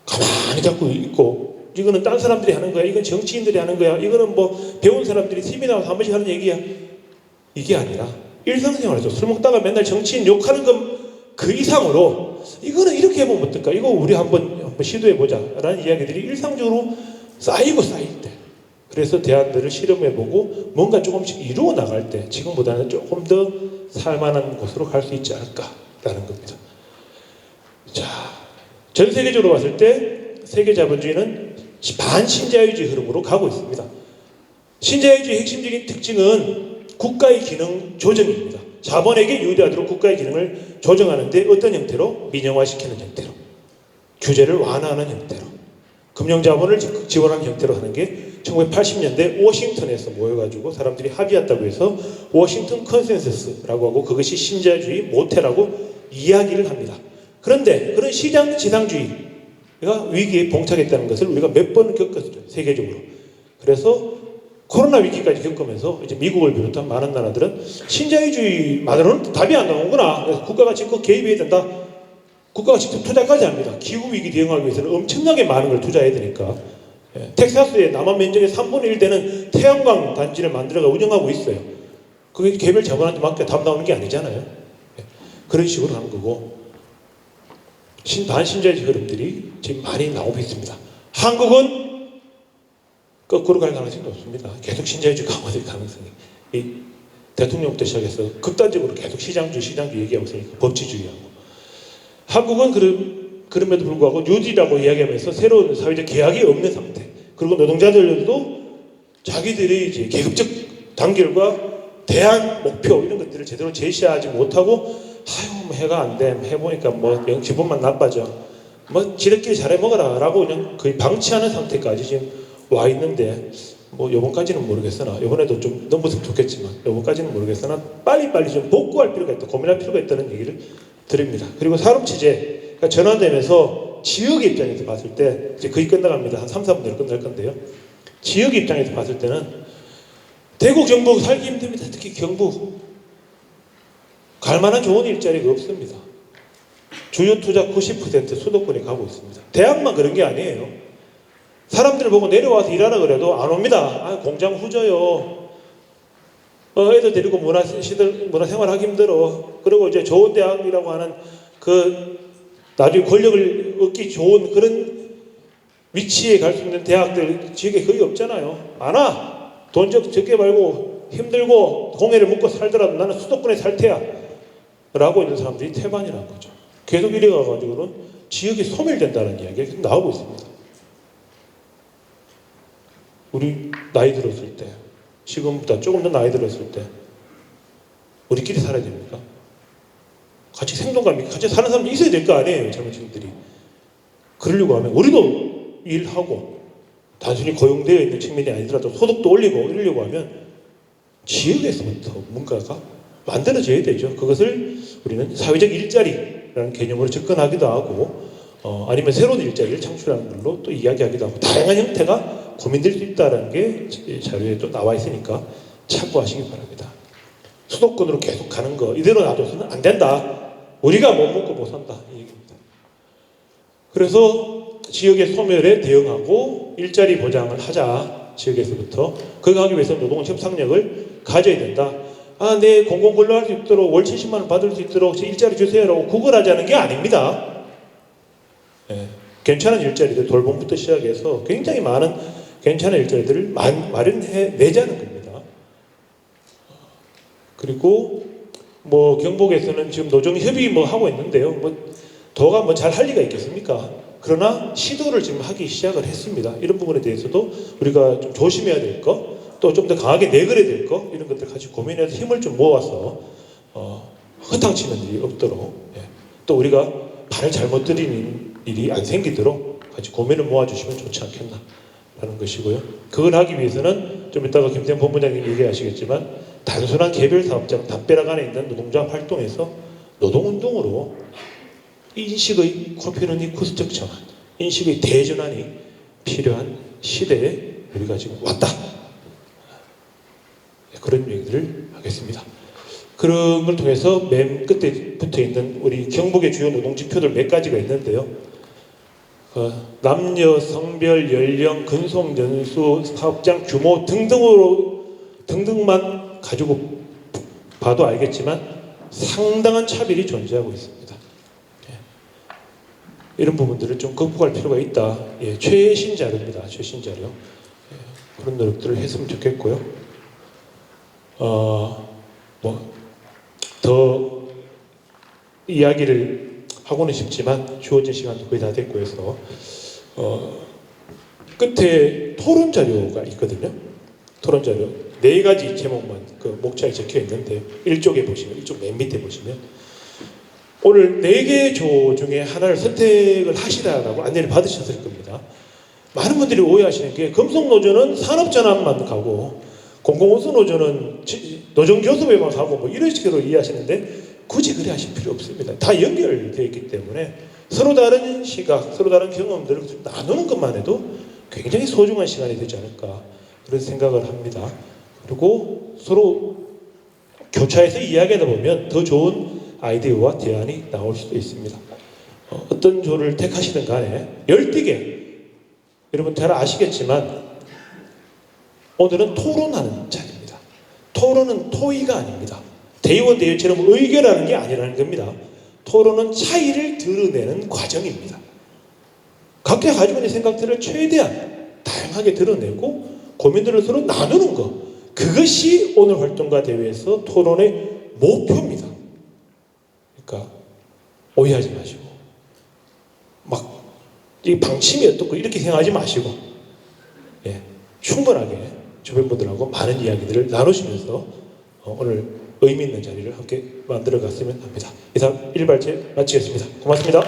[SPEAKER 1] 가만히 잡고 있고, 이거는 딴 사람들이 하는 거야, 이건 정치인들이 하는 거야, 이거는 뭐 배운 사람들이 TV 나와서 한 번씩 하는 얘기야, 이게 아니라 일상생활에서 술 먹다가 맨날 정치인 욕하는 것 그 이상으로 이거는 이렇게 해보면 어떨까, 이거 우리 한번 시도해보자 라는 이야기들이 일상적으로 쌓이고 쌓일 때, 그래서 대안들을 실험해보고 뭔가 조금씩 이루어 나갈 때 지금보다는 조금 더 살만한 곳으로 갈 수 있지 않을까라는 겁니다. 자, 전 세계적으로 봤을 때 세계 자본주의는 반신자유주의 흐름으로 가고 있습니다. 신자유주의 핵심적인 특징은 국가의 기능 조정입니다. 자본에게 유리하도록 국가의 기능을 조정하는데 어떤 형태로? 민영화시키는 형태로, 규제를 완화하는 형태로, 금융자본을 적극 지원하는 형태로 하는 게 1980년대 워싱턴에서 모여가지고 사람들이 합의했다고 해서 워싱턴 컨센서스라고 하고, 그것이 신자유주의 모태라고 이야기를 합니다. 그런데 그런 시장 지상주의가 위기에 봉착했다는 것을 우리가 몇 번 겪었죠, 세계적으로. 그래서 코로나 위기까지 겪으면서 이제 미국을 비롯한 많은 나라들은 신자유주의만으로는 답이 안 나오는구나. 그래서 국가가 적극 개입해야 된다. 국가가 직접 투자까지 합니다. 기후위기 대응하기 위해서는 엄청나게 많은 걸 투자해야 되니까. 텍사스의 남한 면적의 3분의 1 되는 태양광 단지를 만들어가 운영하고 있어요. 그게 개별 자본한테 맡겨 답 나오는 게 아니잖아요. 그런 식으로 하는 거고, 반신자유주의 흐름들이 지금 많이 나오고 있습니다. 한국은 거꾸로 갈 가능성이 높습니다. 계속 신자유주의 강화될 가능성이. 이 대통령부터 시작해서 극단적으로 계속 시장주의 얘기하고 있으니까, 법치주의하고. 한국은 그럼에도 불구하고 뉴딜이라고 이야기하면서 새로운 사회적 계약이 없는 상태. 그리고 노동자들도 자기들의 이제 계급적 단결과 대안 목표 이런 것들을 제대로 제시하지 못하고, 뭐 해가 안 돼, 해보니까 뭐 기분만 나빠져, 뭐 지들끼리 잘해 먹어라 라고 그냥 거의 방치하는 상태까지 지금 와 있는데, 뭐 요번까지는 모르겠으나, 요번에도 좀 넘었으면 좋겠지만 요번까지는 모르겠으나 빨리빨리 좀 복구할 필요가 있다, 고민할 필요가 있다는 얘기를 드립니다. 그리고 산업체제가 전환되면서 지역 입장에서 봤을 때, 이제 거의 끝나갑니다. 한 3, 4분 내로 끝날 건데요. 지역 입장에서 봤을 때는 대구, 경북 살기 힘듭니다. 특히 경북. 갈만한 좋은 일자리가 없습니다. 주요 투자 90% 수도권에 가고 있습니다. 대학만 그런 게 아니에요. 사람들을 보고 내려와서 일하라 그래도 안 옵니다. 공장 후져요. 애들 데리고 문화생활 하기 힘들어. 그리고 이제 좋은 대학이라고 하는 나중에 권력을 얻기 좋은 그런 위치에 갈 수 있는 대학들 지역에 거의 없잖아요. 많아. 돈 적게 벌고 힘들고 공해를 묵고 살더라도 나는 수도권에 살 테야 라고 있는 사람들이 태반이라는 거죠. 계속 이래 가지고는 지역이 소멸된다는 이야기가 계속 나오고 있습니다. 우리 나이 들었을 때, 지금보다 조금 더 나이 들었을 때 우리끼리 살아야 됩니까? 같이 생동감 있게 같이 사는 사람이 있어야 될 거 아니에요, 젊은 친구들이. 그러려고 하면 우리도 일하고, 단순히 고용되어 있는 측면이 아니더라도 소득도 올리고 이러려고 하면 지역에서부터 뭔가가 만들어져야 되죠. 그것을 우리는 사회적 일자리라는 개념으로 접근하기도 하고 아니면 새로운 일자리를 창출하는 걸로 또 이야기하기도 하고 다양한 형태가 고민될 수 있다는 게 자료에 또 나와 있으니까 참고하시기 바랍니다. 수도권으로 계속 가는 거 이대로 놔둬서는 안 된다. 우리가 못 먹고 못 산다 이 얘기입니다. 그래서 지역의 소멸에 대응하고 일자리 보장을 하자. 지역에서부터 그거 하기 위해서 노동 협상력을 가져야 된다. 내 공공근로 할 수 있도록 월 70만 원 받을 수 있도록 일자리 주세요라고 구걸하자는 게 아닙니다. 괜찮은 일자리들 돌봄부터 시작해서 굉장히 많은 괜찮은 일자리들을 마련해 내자는 겁니다. 그리고 뭐 경북에서는 지금 노정협의 뭐 하고 있는데요. 도가 잘 할 리가 있겠습니까? 그러나 시도를 지금 하기 시작을 했습니다. 이런 부분에 대해서도 우리가 좀 조심해야 될 거, 또 좀 더 강하게 내걸어야 될 거, 이런 것들 같이 고민해서 힘을 좀 모아서 허탕치는 일이 없도록 또 우리가 발을 잘못 들이는 일이 안 생기도록 같이 고민을 모아주시면 좋지 않겠나 라는 것이고요. 그걸 하기 위해서는 좀 이따가 김태형 본부장님 얘기하시겠지만 단순한 개별 사업장 담벼락 안에 있는 노동자 활동에서 노동운동으로 인식의 코페르니쿠스적 전환, 인식의 대전환이 필요한 시대에 우리가 지금 왔다. 그런 얘기들을 하겠습니다. 그런 걸 통해서 맨 끝에 붙어 있는 우리 경북의 주요 노동 지표들 몇 가지가 있는데요. 남녀, 성별, 연령, 근속 연수, 사업장 규모 등등만 가지고 봐도 알겠지만 상당한 차별이 존재하고 있습니다. 이런 부분들을 좀 극복할 필요가 있다. 최신 자료입니다. 최신 자료. 그런 노력들을 했으면 좋겠고요. 더 이야기를 하고는 싶지만 주어진 시간도 거의 다 됐고 해서 끝에 토론 자료가 있거든요. 토론 자료 4가지 제목만 그 목차에 적혀 있는데 1쪽에 보시면 1쪽 맨 밑에 보시면 오늘 4개 조 중에 하나를 선택을 하시라라고 안내를 받으셨을 겁니다. 많은 분들이 오해하시는 게 금속노조는 산업전환만 가고 공공운수노조는 노정교섭에만 가고 뭐 이런 식으로 이해하시는데 굳이 그래 하실 필요 없습니다. 다 연결되어 있기 때문에 서로 다른 시각, 서로 다른 경험들을 나누는 것만 해도 굉장히 소중한 시간이 되지 않을까 그런 생각을 합니다. 그리고 서로 교차해서 이야기하다 보면 더 좋은 아이디어와 대안이 나올 수도 있습니다. 어떤 조를 택하시든 간에 열띠게 여러분 잘 아시겠지만 오늘은 토론하는 자리입니다. 토론은 토의가 아닙니다. 대의원 대의처럼 의결하는 게 아니라는 겁니다. 토론은 차이를 드러내는 과정입니다. 각자 가지고 있는 생각들을 최대한 다양하게 드러내고 고민들을 서로 나누는 것, 그것이 오늘 활동가 대회에서 토론의 목표입니다. 그러니까 오해하지 마시고 막 이 방침이 어떻고 이렇게 생각하지 마시고 충분하게 주변 분들하고 많은 이야기들을 나누시면서 오늘 의미 있는 자리를 함께 만들어 갔으면 합니다. 이상 일발제 마치겠습니다. 고맙습니다.